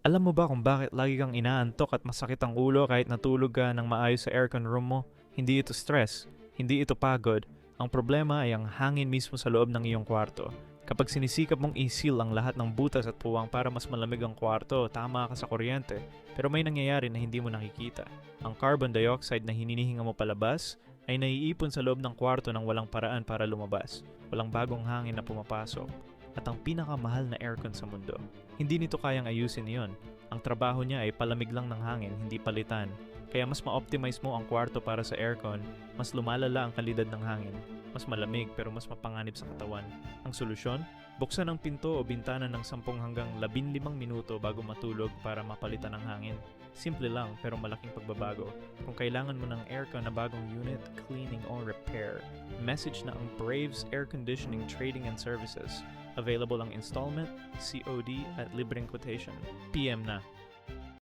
Alam mo ba kung bakit lagi kang inaantok at masakit ang ulo kahit natulog ka ng maayos sa aircon room mo? Hindi ito stress, hindi ito pagod. Ang problema ay ang hangin mismo sa loob ng iyong kwarto. Kapag sinisikap mong i-seal ang lahat ng butas at puwang para mas malamig ang kwarto, tama ka sa kuryente. Pero may nangyayari na hindi mo nakikita. Ang carbon dioxide na hinihinga mo palabas ay naiipon sa loob ng kwarto ng walang paraan para lumabas. Walang bagong hangin na pumapasok. At ang pinakamahal na aircon sa mundo. Hindi nito kayang ayusin iyon. Ang trabaho niya ay palamig lang ng hangin, hindi palitan. Kaya mas ma-optimize mo ang kwarto para sa aircon, mas lumalala ang kalidad ng hangin. Mas malamig pero mas mapanganib sa katawan. Ang solusyon? Buksan ang pinto o bintana ng 10 hanggang 15 minuto bago matulog para mapalitan ang hangin. Simple lang pero malaking pagbabago. Kung kailangan mo ng aircon na bagong unit, cleaning or repair, message na ang Braves Air Conditioning Trading and Services. Available ang installment, COD at libreng quotation. PM na.